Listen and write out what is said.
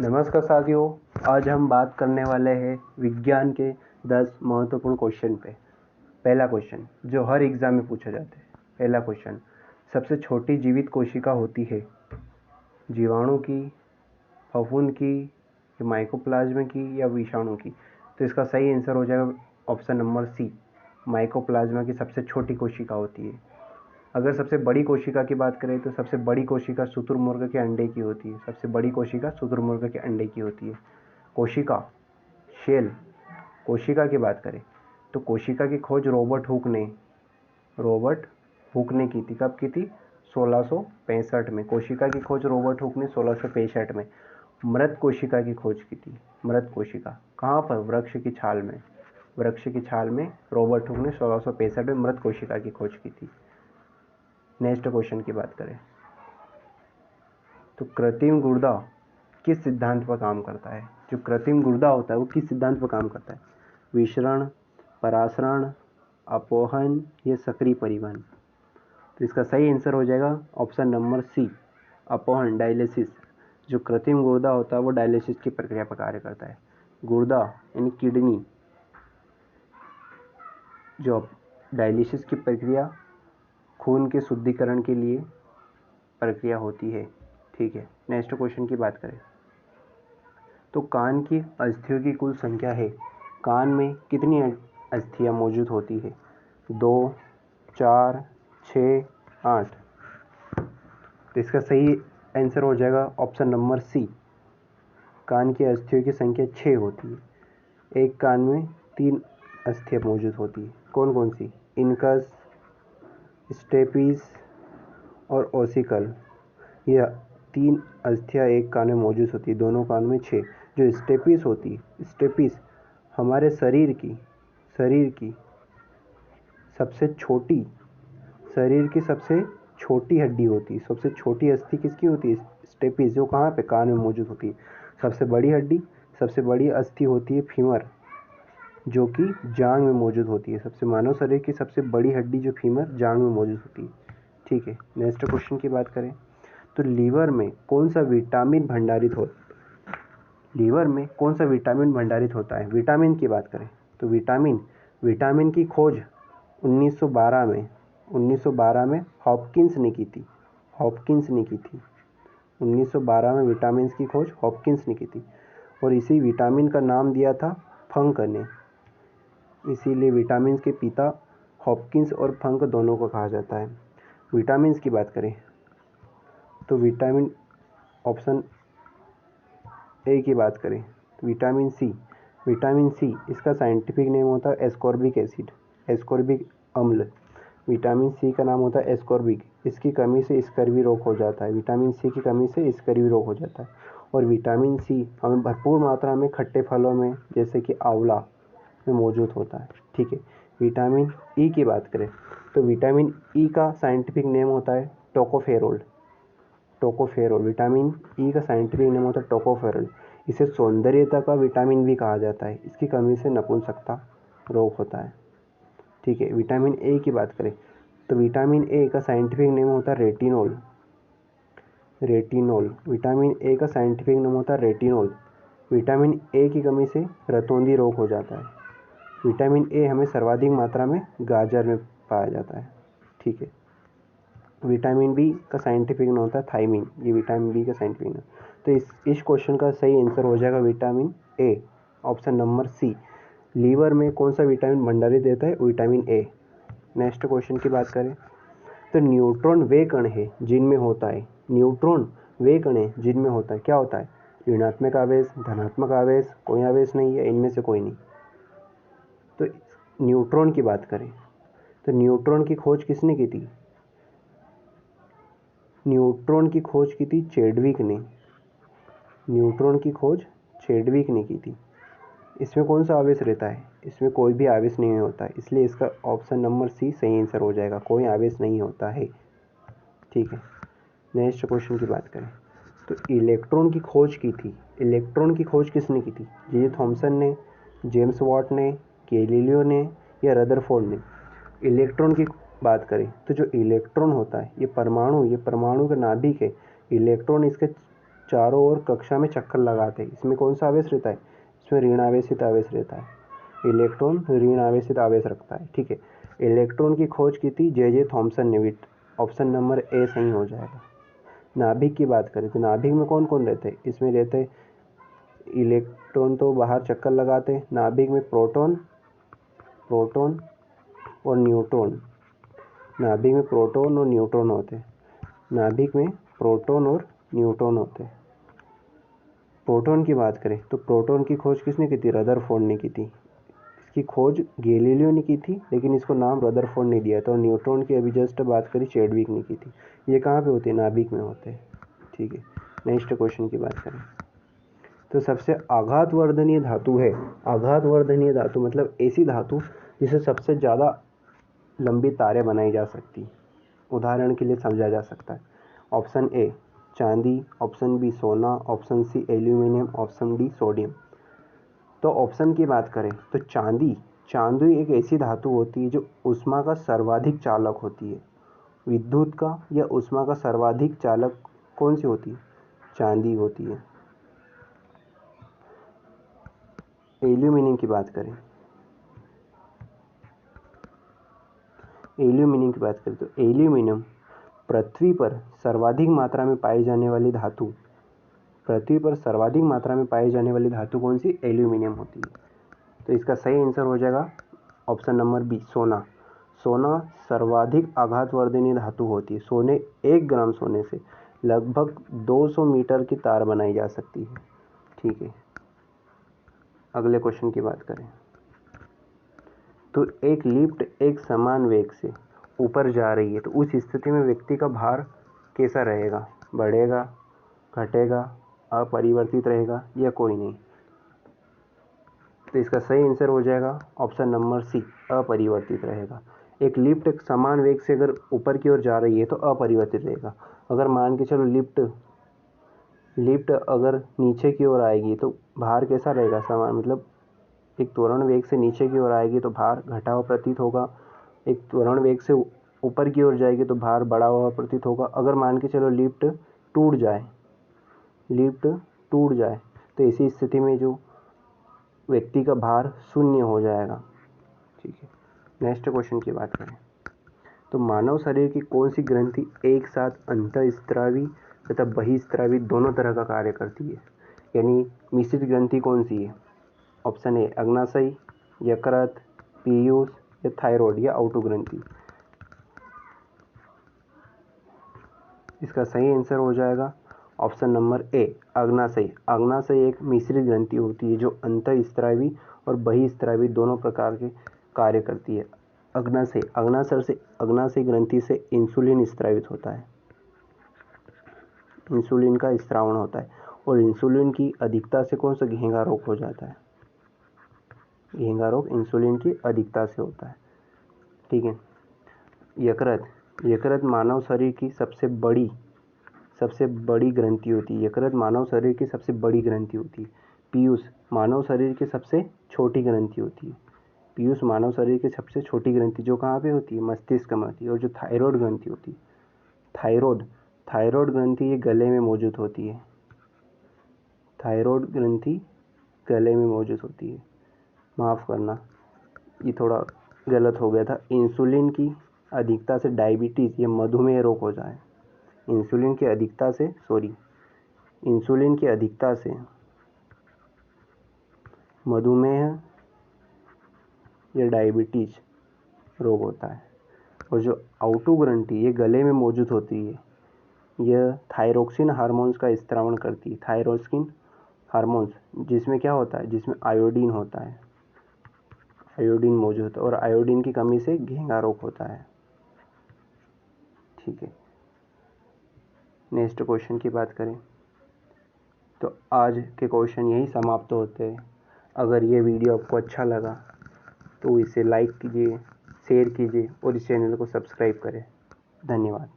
नमस्कार साथियों, आज हम बात करने वाले हैं विज्ञान के 10 महत्वपूर्ण क्वेश्चन पे। पहला क्वेश्चन जो हर एग्जाम में पूछा जाता है। पहला क्वेश्चन, सबसे छोटी जीवित कोशिका होती है जीवाणु की, फफूंद की, या माइकोप्लाज्मा की, या विषाणु की? तो इसका सही आंसर हो जाएगा ऑप्शन नंबर सी, माइकोप्लाज्मा की सबसे छोटी कोशिका होती है। अगर सबसे बड़ी कोशिका की बात करें तो सबसे बड़ी कोशिका शुतुरमुर्ग के अंडे की होती है। सबसे बड़ी कोशिका शुतुरमुर्ग के अंडे की होती है। कोशिका, शेल, कोशिका की बात करें तो कोशिका की खोज रॉबर्ट हुक ने की थी। कब की थी? 1665 में। कोशिका की खोज रॉबर्ट हुक ने 1665 में। मृत कोशिका की खोज की थी। मृत कोशिका कहाँ पर? वृक्ष की छाल में। वृक्ष की छाल में रॉबर्ट हुक ने 1665 में मृत कोशिका की खोज की थी। नेक्स्ट क्वेश्चन की बात करें तो कृत्रिम गुर्दा किस सिद्धांत पर काम करता है? जो कृत्रिम गुर्दा होता है वो किस सिद्धांत पर काम करता है? विसरण, परासरण, अपोहन या सक्रिय परिवहन? तो इसका सही आंसर हो जाएगा ऑप्शन नंबर सी, अपोहन, डायलिसिस। जो कृत्रिम गुर्दा होता है वो डायलिसिस की प्रक्रिया पर कार्य करता है। गुर्दा यानी किडनी, जो डायलिसिस की प्रक्रिया खून के शुद्धिकरण के लिए प्रक्रिया होती है। ठीक है, नेक्स्ट क्वेश्चन की बात करें तो कान की अस्थियों की कुल संख्या है। कान में कितनी अस्थियां मौजूद होती है? 2, 4, 6, 8? तो इसका सही आंसर हो जाएगा ऑप्शन नंबर सी, कान की अस्थियों की संख्या 6 होती है। एक कान में 3 अस्थियां मौजूद होती है। कौन कौन सी? इनकस, स्टेपिस और ओसिकल। यह 3 अस्थियां एक कान में मौजूद होती है, दोनों कान में 6। जो स्टेपिस होती है, स्टेपिस हमारे शरीर की सबसे छोटी हड्डी होती है। सबसे छोटी अस्थि किसकी होती है? स्टेपिस, जो कहाँ पे? कान में मौजूद होती है। सबसे बड़ी अस्थि होती है फीमर, जो कि जांघ में मौजूद होती है। मानव शरीर की सबसे बड़ी हड्डी जो फीमर जांघ में मौजूद होती है। ठीक है, नेक्स्ट क्वेश्चन की बात करें तो लीवर में कौन सा विटामिन भंडारित होता है? विटामिन की बात करें तो विटामिन की खोज 1912 में हॉपकिंस ने की थी। 1912 में विटामिन की खोज हॉपकिंस ने की थी और इसी विटामिन का नाम दिया था फंक ने। इसीलिए विटामिन के पिता हॉपकिंस और फंक दोनों को कहा जाता है। विटामिन की बात करें तो विटामिन ऑप्शन ए की बात करें तो विटामिन सी इसका साइंटिफिक नेम होता है एस्कॉर्बिक एसिड, एस्कॉर्बिक अम्ल। विटामिन सी का नाम होता है एस्कॉर्बिक। इसकी कमी से स्कर्वी रोग हो जाता है। विटामिन सी की कमी से स्कर्वी रोग हो जाता है। और विटामिन सी हमें भरपूर मात्रा में खट्टे फलों में जैसे कि आंवला में मौजूद होता है। ठीक है, विटामिन ई की बात करें तो विटामिन ई का साइंटिफिक नेम होता है टोकोफेरोल। विटामिन ई का साइंटिफिक नेम होता है टोकोफेरोल। इसे सौंदर्यता का विटामिन भी कहा जाता है। इसकी कमी से नपुंसकता रोग होता है। ठीक है, विटामिन ए की बात करें तो विटामिन ए का साइंटिफिक नेम होता है रेटिनोल। विटामिन ए का साइंटिफिक नेम होता है रेटिनोल। विटामिन ए की कमी से रतौंधी रोग हो जाता है। विटामिन ए हमें सर्वाधिक मात्रा में गाजर में पाया जाता है। ठीक है, विटामिन बी का साइंटिफिक नेम होता है थायमिन। ये विटामिन बी का साइंटिफिक नेम। तो इस क्वेश्चन का सही आंसर हो जाएगा vitamin A, option number C. Liver में कौन सा विटामिन भंडारित देता है? Vitamin A. नेक्स्ट क्वेश्चन की बात करें तो न्यूट्रॉन वे कण है जिनमें होता है। क्या होता है? ऋणात्मक आवेश, धनात्मक आवेश, कोई आवेश नहीं है, इनमें से कोई नहीं। तो न्यूट्रॉन की बात करें तो न्यूट्रॉन की खोज किसने की थी? न्यूट्रॉन की खोज की थी चैडविक ने की थी। इसमें कौन सा आवेश रहता है? इसमें कोई भी आवेश नहीं होता है, इसलिए इसका ऑप्शन नंबर सी सही आंसर हो जाएगा, कोई आवेश नहीं होता है। ठीक है, नेक्स्ट क्वेश्चन की बात करें तो इलेक्ट्रॉन की खोज किसने की थी? जे थॉमसन ने, जेम्स वाट ने, गैलीलियो ने या रदरफोर्ड ने? इलेक्ट्रॉन की बात करें तो जो इलेक्ट्रॉन होता है ये परमाणु का नाभिक है। इलेक्ट्रॉन इसके चारों ओर कक्षा में चक्कर लगाते हैं। इसमें कौन सा आवेश रहता है? इसमें ऋण आवेशित आवेश रहता है। इलेक्ट्रॉन ऋण आवेशित आवेश रखता है। ठीक है, इलेक्ट्रॉन की खोज की थी जे थॉमसन ने। ऑप्शन नंबर ए सही हो जाएगा। नाभिक की बात करें तो नाभिक में कौन कौन रहते हैं? इसमें रहते इलेक्ट्रॉन तो बाहर चक्कर लगाते हैं। नाभिक में प्रोटॉन और न्यूट्रॉन, नाभिक में प्रोटॉन और न्यूट्रॉन होते हैं। नाभिक में प्रोटॉन और न्यूट्रॉन होते हैं। प्रोटॉन की बात करें तो प्रोटॉन की खोज किसने की थी? रदरफोर्ड ने की थी। इसकी खोज गैलीलियो ने की थी, लेकिन इसको नाम रदरफोर्ड ने दिया था। और न्यूट्रॉन की अभी जस्ट बात करी चैडविक ने की थी। ये कहाँ पे होते हैं? नाभिक में होते हैं। ठीक है, नेक्स्ट क्वेश्चन की बात करें तो सबसे आघातवर्धनीय धातु है। आघातवर्धनीय धातु मतलब ऐसी धातु जिसे सबसे ज़्यादा लंबी तारें बनाई जा सकती। उदाहरण के लिए समझा जा सकता है। ऑप्शन ए चांदी, ऑप्शन बी सोना, option C aluminium, option D sodium. तो ऑप्शन की बात करें तो चांदी एक ऐसी धातु होती है जो ऊष्मा का सर्वाधिक चालक होती है। विद्युत का या ऊष्मा का सर्वाधिक चालक कौन सी होती है? चांदी होती है। एल्यूमिनियम की बात करें तो एल्यूमिनियम पृथ्वी पर सर्वाधिक मात्रा में पाई जाने वाली धातु कौन सी? एल्यूमिनियम होती है। तो इसका सही आंसर हो जाएगा ऑप्शन नंबर बी सोना। सोना सर्वाधिक आघातवर्धनीय धातु होती है। 1 ग्राम सोने से लगभग 200 मीटर की तार बनाई जा सकती है। ठीक है, अगले क्वेश्चन की बात करें तो एक लिफ्ट एक समान वेग से ऊपर जा रही है, तो उस स्थिति में व्यक्ति का भार कैसा रहेगा? बढ़ेगा, घटेगा, अपरिवर्तित रहेगा या कोई नहीं? तो इसका सही आंसर हो जाएगा ऑप्शन नंबर सी, अपरिवर्तित रहेगा। एक लिफ्ट एक समान वेग से अगर ऊपर की ओर जा रही है तो अपरिवर्तित रहेगा। अगर मान के चलो लिफ्ट अगर नीचे की ओर आएगी तो भार कैसा रहेगा? समान, मतलब एक त्वरण वेग से नीचे की ओर आएगी तो भार घटा हुआ प्रतीत होगा। एक त्वरण वेग से ऊपर की ओर जाएगी तो भार बढ़ा हुआ प्रतीत होगा। अगर मान के चलो लिफ्ट टूट जाए तो ऐसी स्थिति में जो व्यक्ति का भार शून्य हो जाएगा। ठीक है, नेक्स्ट क्वेश्चन की बात करें तो मानव शरीर की कौन सी ग्रंथि एक साथ अंतःस्रावी तथा बहिस्रावी दोनों तरह का कार्य करती है? यानी मिश्रित ग्रंथि कौन सी है? ऑप्शन ए अग्नाशय, यकृत, पीयूष या थायराइड या आउटो ग्रंथि। इसका सही आंसर हो जाएगा ऑप्शन नंबर ए अग्नाशय। अग्नाशय एक मिश्रित ग्रंथि होती है जो अंतःस्रावी और बहिस्रावी दोनों प्रकार के कार्य करती है। अग्नाशय ग्रंथि से इंसुलिन स्रावित होता है। इंसुलिन का स्रावण होता है और इंसुलिन की अधिकता से कौन सा घेंगा रोग हो जाता है? घेंगा रोग इंसुलिन की अधिकता से होता है। ठीक है, यकृत मानव शरीर की सबसे बड़ी ग्रंथि होती है। यकृत मानव शरीर की सबसे बड़ी ग्रंथि होती है। पीयूष मानव शरीर की सबसे छोटी ग्रंथि होती है। पीयूष मानव शरीर की सबसे छोटी ग्रंथि जो कहाँ पे होती है? मस्तिष्क में होती है। और जो थायराइड ग्रंथि होती है, थायराइड ग्रंथि ये गले में मौजूद होती है। थायराइड ग्रंथि गले में मौजूद होती है। माफ़ करना, ये थोड़ा गलत हो गया था। इंसुलिन की अधिकता से डायबिटीज़ या मधुमेह रोग हो जाए। इंसुलिन की अधिकता से मधुमेह या डायबिटीज रोग होता है। और जो आउटो ग्रंथि ये गले में मौजूद होती है, यह थायरोक्सिन हार्मोन्स का स्त्रावण करती है। थायरोक्सिन हार्मोन्स जिसमें क्या होता है? जिसमें आयोडीन होता है, आयोडीन मौजूद होता है और आयोडीन की कमी से घेंगा रोग होता है। ठीक है, नेक्स्ट क्वेश्चन की बात करें तो आज के क्वेश्चन यही समाप्त होते हैं। अगर ये वीडियो आपको अच्छा लगा तो इसे लाइक कीजिए, शेयर कीजिए और इस चैनल को सब्सक्राइब करें। धन्यवाद।